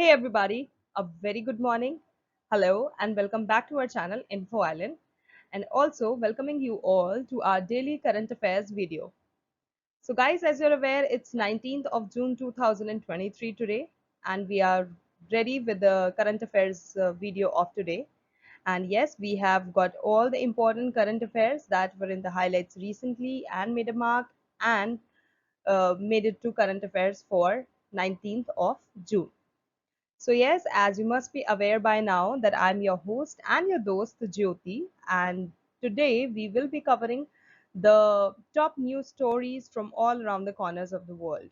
Hey everybody, a very good morning. Hello and welcome back to our channel Info Island, and also welcoming you all to our daily current affairs video. So guys, as you're aware, it's 19th of June 2023 today, and we are ready with the current affairs video of today. And yes, we have got all the important current affairs that were in the highlights recently and made a mark and made it to current affairs for 19th of June. So yes, as you must be aware by now that I'm your host and your host Jyoti, and today we will be covering the top news stories from all around the corners of the world.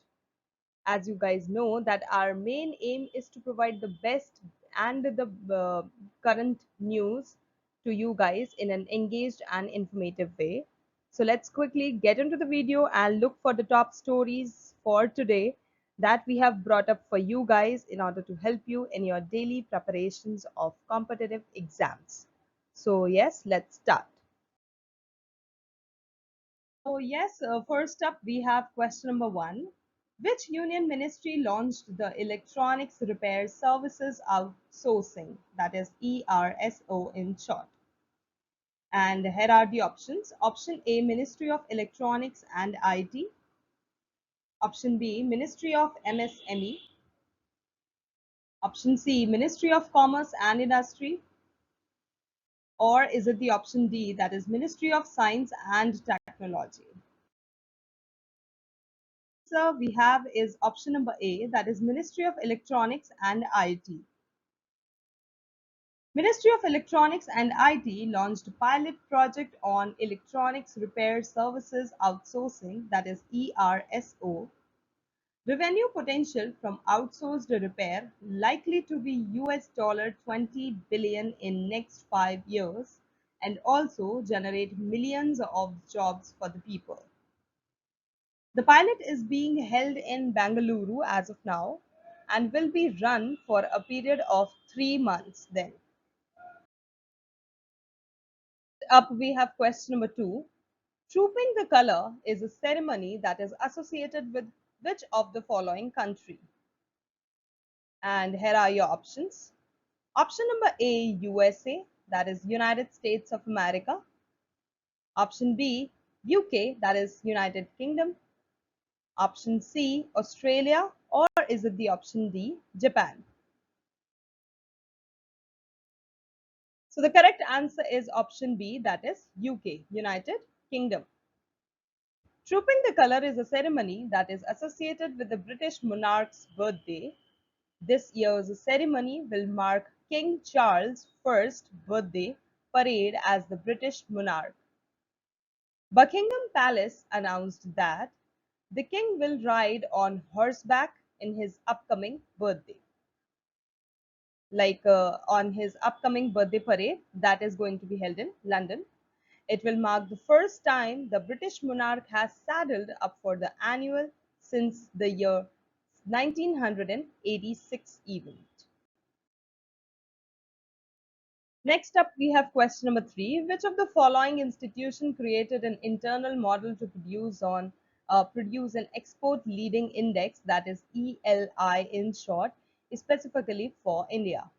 As you guys know that our main aim is to provide the best and the current news to you guys in an engaged and informative way. So let's quickly get into the video and look for the top stories for today that we have brought up for you guys in order to help you in your daily preparations of competitive exams. So yes, let's start. So yes, first up we have question number one. Which union ministry launched the Electronics Repair Services Outsourcing, that is ERSO in short? And here are the options. Option A, Ministry of Electronics and IT. Option B, Ministry of MSME. Option C, Ministry of Commerce and Industry. Or is it the option D, that is Ministry of Science and Technology? So we have is option number A, that is Ministry of Electronics and IT. Ministry of Electronics and IT launched a pilot project on electronics repair services outsourcing, that is ERSO. Revenue potential from outsourced repair likely to be $20 billion in next 5 years and also generate millions of jobs for the people. The pilot is being held in Bangalore as of now and will be run for a period of 3 months then. Up we have question number two. Trooping the color is a ceremony that is associated with which of the following country? And here are your options. Option number A, USA, that is United States of America. Option B, UK, that is United Kingdom. Option C, Australia, or is it the option D, Japan? So the correct answer is option B, that is UK, United Kingdom. Trooping the colour is a ceremony that is associated with the British monarch's birthday. This year's ceremony will mark King Charles' first birthday parade as the British monarch. Buckingham Palace announced that the king will ride on horseback in his upcoming birthday. On his upcoming birthday parade that is going to be held in London. It will mark the first time the British monarch has saddled up for the annual since the year 1986 event. Next up, we have question number three. Which of the following institution created an internal model to produce an export leading index, that is ELI in short, specifically for India?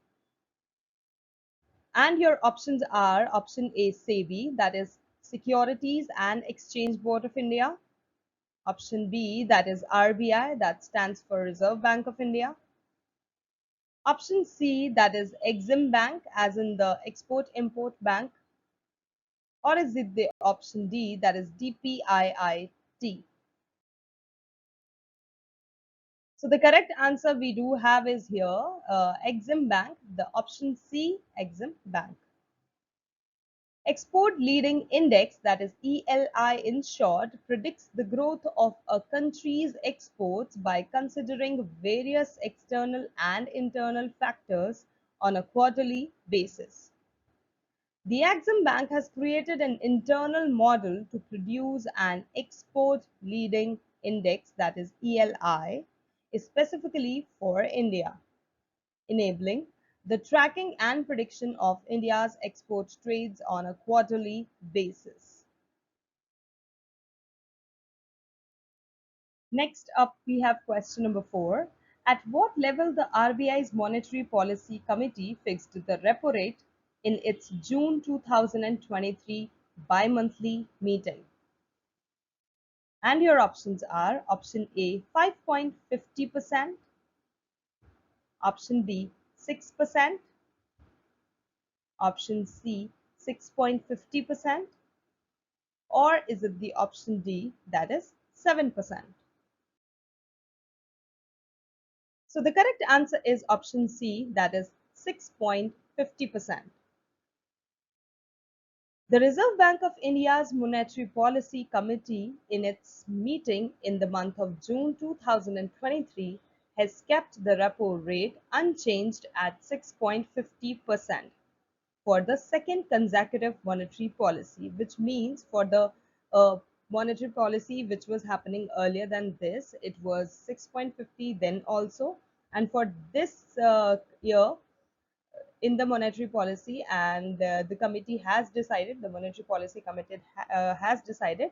And your options are option A, SEBI, that is Securities and Exchange Board of India. Option B, that is RBI, that stands for Reserve Bank of India. Option C, that is Exim Bank, as in the Export Import Bank. Or is it the option D, that is DPIIT? So the correct answer we do have is here, Exim Bank, the option C, Exim Bank. Export Leading Index, that is ELI in short, predicts the growth of a country's exports by considering various external and internal factors on a quarterly basis. The Exim Bank has created an internal model to produce an export leading index, that is ELI, specifically for India, enabling the tracking and prediction of India's export trades on a quarterly basis. Next up, we have question number four. At what level the RBI's Monetary Policy Committee fixed the repo rate in its June 2023 bi-monthly meeting? And your options are option A 5.50%, option B 6%, option C 6.50%, or is it the option D, that is 7%? So the correct answer is option C, that is 6.50%. The Reserve Bank of India's Monetary Policy Committee, in its meeting in the month of June 2023, has kept the repo rate unchanged at 6.50% for the second consecutive monetary policy, which means for the monetary policy which was happening earlier than this, it was 6.50 then also, and for this year in the monetary policy, and the monetary policy committee has decided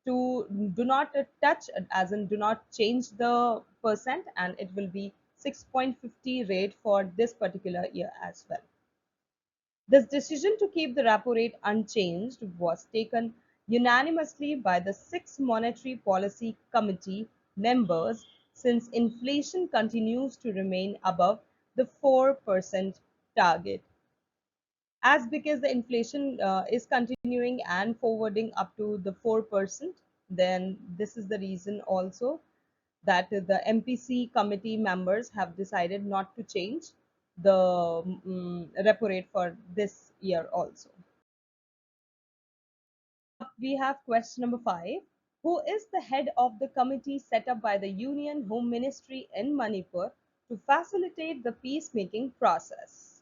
to do not touch, as in do not change the percent, and it will be 6.50 rate for this particular year as well. This decision to keep the repo rate unchanged was taken unanimously by the six Monetary Policy Committee members, since inflation continues to remain above the 4% target. As because the inflation is continuing and forwarding up to the 4%, then this is the reason also that the MPC committee members have decided not to change the repo rate for this year also. We have question number 5. Who is the head of the committee set up by the Union Home Ministry in Manipur to facilitate the peacemaking process?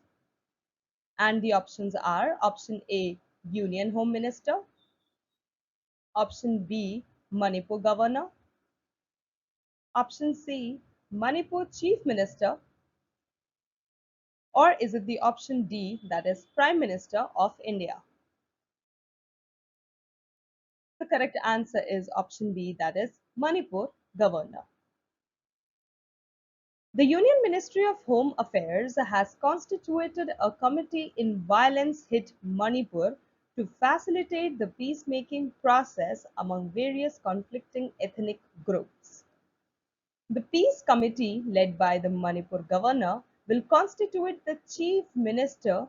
And the options are option A, Union Home Minister, option B, Manipur Governor, option C, Manipur Chief Minister, or is it the option D, that is Prime Minister of India? The correct answer is option B, that is Manipur Governor. The Union Ministry of Home Affairs has constituted a committee in violence hit Manipur to facilitate the peacemaking process among various conflicting ethnic groups. The Peace Committee, led by the Manipur Governor, will constitute the Chief Minister,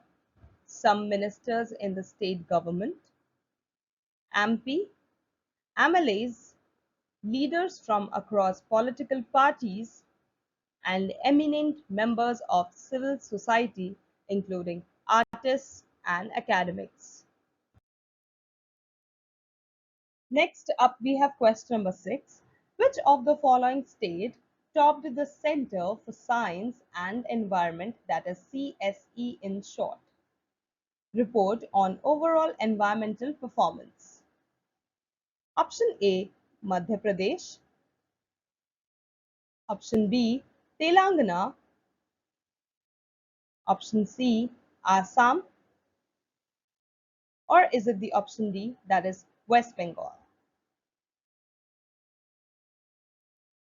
some ministers in the state government, MP, MLAs, leaders from across political parties, and eminent members of civil society, including artists and academics. Next up, we have question number 6. Which of the following state topped the Center for Science and Environment, that is CSE in short, report on overall environmental performance? Option A, Madhya Pradesh. Option B, Telangana. Option C, Assam. Or is it the option D, that is West Bengal?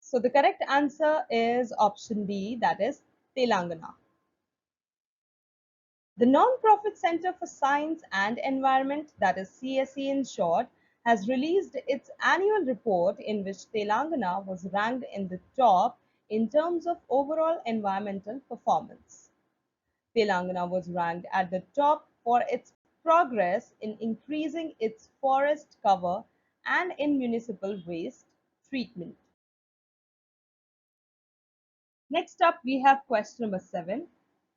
So the correct answer is option B, that is Telangana. The Non-Profit Center for Science and Environment, that is CSE in short, has released its annual report in which Telangana was ranked in the top in terms of overall environmental performance. Telangana was ranked at the top for its progress in increasing its forest cover and in municipal waste treatment. Next up, we have question number 7.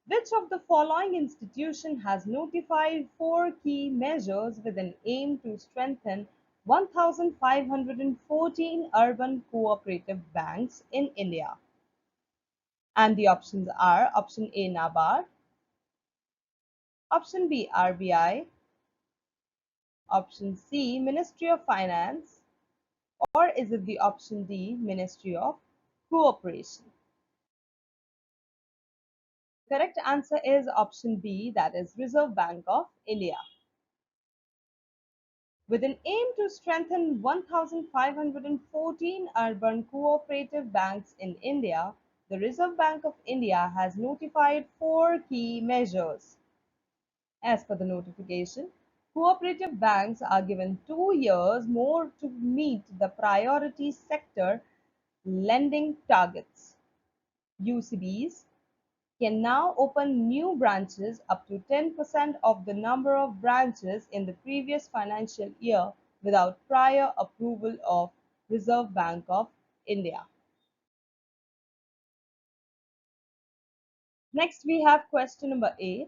Which of the following institution has notified 4 key measures with an aim to strengthen 1,514 urban cooperative banks in India? And the options are option A, NABARD, option B, RBI, option C, Ministry of Finance, or is it the option D, Ministry of Cooperation? Correct answer is option B, that is Reserve Bank of India. With an aim to strengthen 1,514 urban cooperative banks in India, the Reserve Bank of India has notified four key measures. As per the notification, cooperative banks are given 2 years more to meet the priority sector lending targets. UCBs can now open new branches up to 10% of the number of branches in the previous financial year without prior approval of Reserve Bank of India. Next, we have question number 8.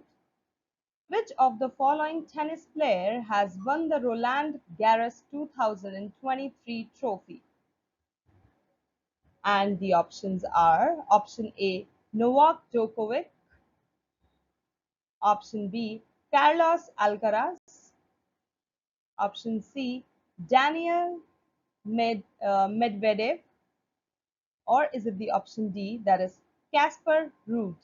Which of the following tennis player has won the Roland Garros 2023 trophy? And the options are option A, Novak Djokovic, option B, Carlos Alcaraz, option C, Daniel Medvedev, or is it the option D, that is Casper Ruud?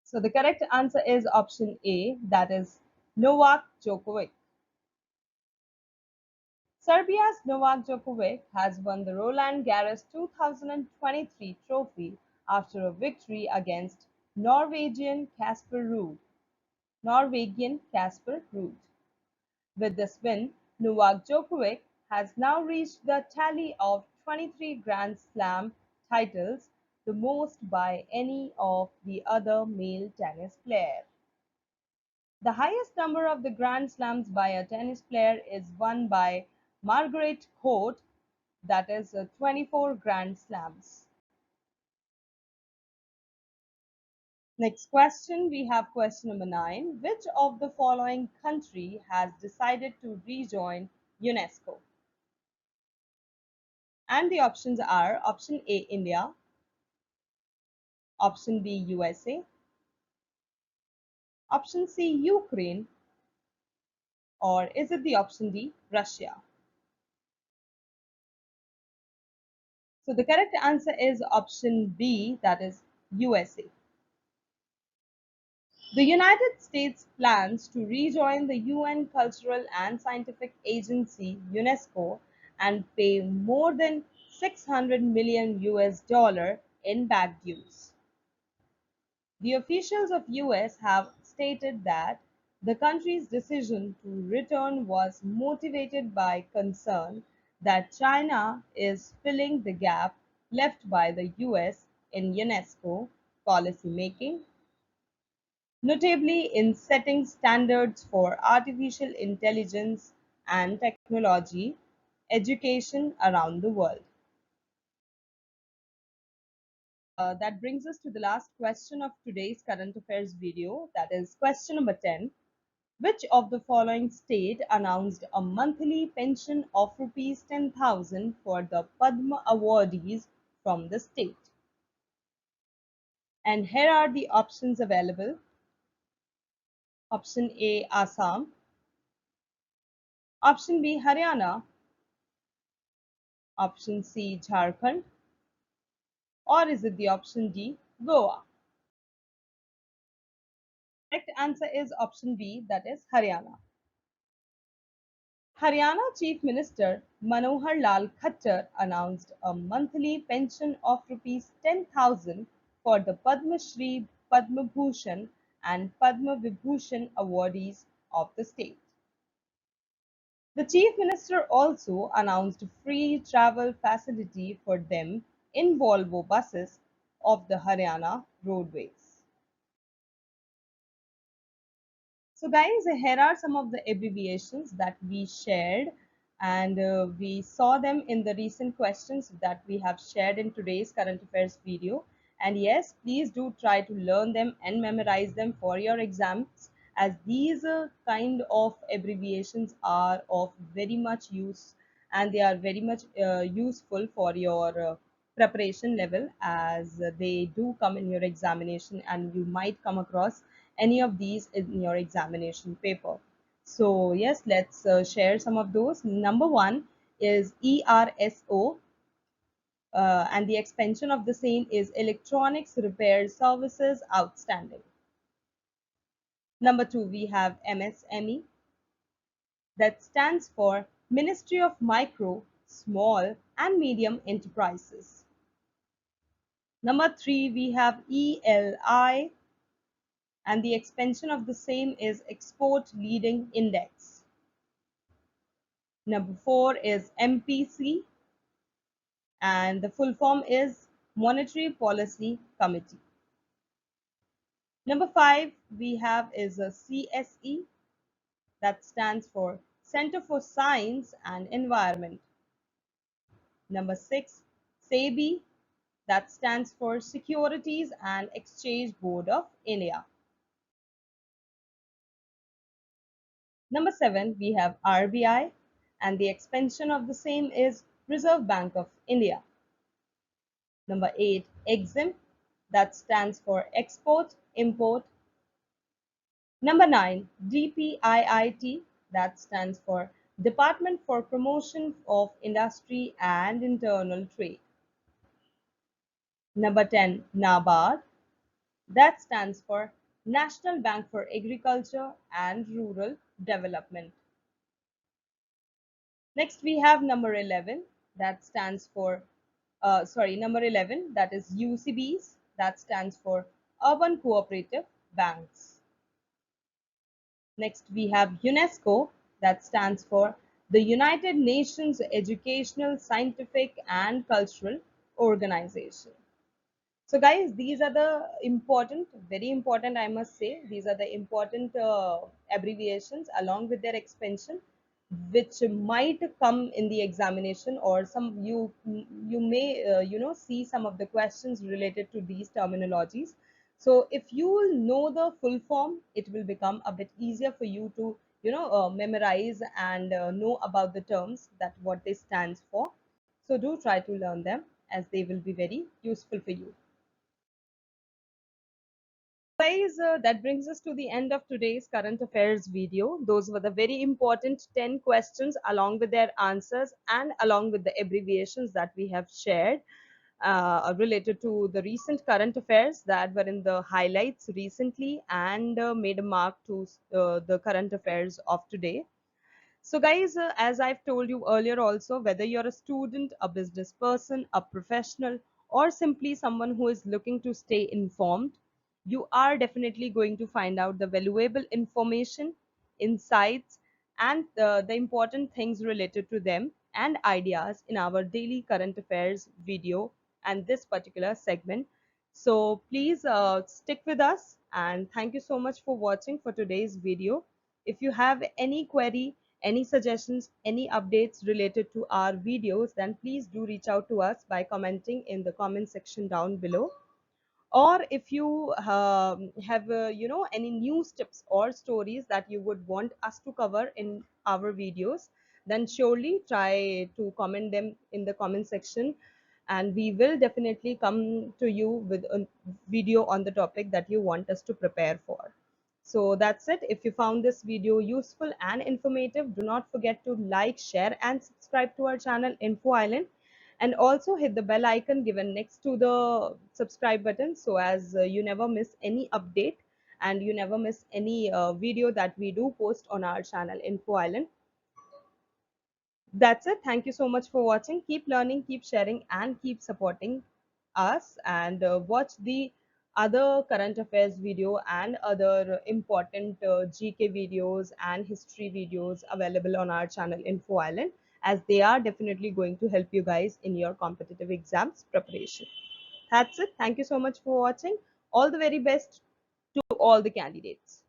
So the correct answer is option A, that is Novak Djokovic. Serbia's Novak Djokovic has won the Roland Garros 2023 trophy after a victory against Norwegian Casper Ruud. With this win, Novak Djokovic has now reached the tally of 23 Grand Slam titles, the most by any of the other male tennis player. The highest number of the Grand Slams by a tennis player is won by Margaret Court, that is 24 Grand Slams. Next question, we have question number 9. Which of the following country has decided to rejoin UNESCO? And the options are option A, India, option B, USA, option C, Ukraine, or is it the option D, Russia? So the correct answer is option B, that is USA. The United States plans to rejoin the UN Cultural and Scientific Agency (UNESCO) and pay more than 600 million US in back dues. The officials of US have stated that the country's decision to return was motivated by concern that China is filling the gap left by the US in UNESCO policy making, notably in setting standards for artificial intelligence and technology education around the world. That brings us to the last question of today's current affairs video, that is question number 10. Which of the following state announced a monthly pension of rupees 10,000 for the Padma Awardees from the state? And here are the options available. Option A, Assam, option B, Haryana, option C, Jharkhand, or is it the option D, Goa? Correct answer is option B, that is Haryana. Haryana Chief Minister Manohar Lal Khattar announced a monthly pension of rupees 10,000 for the Padma Shri, Padma Bhushan and Padma Vibhushan awardees of the state. The Chief Minister also announced free travel facility for them in Volvo buses of the Haryana roadways. So guys, here are some of the abbreviations that we shared, and we saw them in the recent questions that we have shared in today's current affairs video. And yes, please do try to learn them and memorize them for your exams, as these kind of abbreviations are of very much use, and they are very much useful for your preparation level, as they do come in your examination and you might come across any of these in your examination paper. So yes, let's share some of those. Number one is ERSO, and the expansion of the same is Electronics Repair Services Outstanding. Number two, we have MSME, that stands for Ministry of Micro, small and medium enterprises. Number 3, we have ELI, and the expansion of the same is Export Leading Index. Number 4 is MPC, and the full form is Monetary Policy Committee. Number 5 we have is a CSE, that stands for Center for Science and Environment. Number 6, SEBI, that stands for Securities and Exchange Board of India. Number 7 we have RBI, and the expansion of the same is Reserve Bank of India. Number 8, EXIM, that stands for Export Import. Number 9, DPIIT, that stands for Department for Promotion of Industry and Internal Trade. Number 10, NABARD, that stands for National Bank for Agriculture and Rural Development. Next we have number 11, that stands for number 11, that is UCBs, that stands for Urban Cooperative Banks. Next we have UNESCO, that stands for the United Nations Educational, Scientific and Cultural Organization. So guys, these are the important, very important, I must say, these are the important abbreviations along with their expansion, which might come in the examination, or some you may see some of the questions related to these terminologies. So if you will know the full form, it will become a bit easier for you to memorize and know about the terms, that what they stands for. So do try to learn them, as they will be very useful for you. Guys, that brings us to the end of today's current affairs video. Those were the very important 10 questions along with their answers and along with the abbreviations that we have shared related to the recent current affairs that were in the highlights recently, and made a mark to the current affairs of today. So guys, as I've told you earlier also, whether you're a student, a business person, a professional, or simply someone who is looking to stay informed, you are definitely going to find out the valuable information, insights, and the important things related to them and ideas in our daily current affairs video and this particular segment. So please stick with us, and thank you so much for watching for today's video. If you have any query, any suggestions, any updates related to our videos, then please do reach out to us by commenting in the comment section down below. Or if you have any news tips or stories that you would want us to cover in our videos, then surely try to comment them in the comment section, and we will definitely come to you with a video on the topic that you want us to prepare for. So that's it. If you found this video useful and informative, do not forget to like, share and subscribe to our channel Info Island, and also hit the bell icon given next to the subscribe button, so as you never miss any update and you never miss any video that we do post on our channel Info Island. That's it. Thank you so much for watching. Keep learning, keep sharing and keep supporting us, and watch the other current affairs video and other important GK videos and history videos available on our channel Info Island, as they are definitely going to help you guys in your competitive exams preparation. That's it. Thank you so much for watching. All the very best to all the candidates.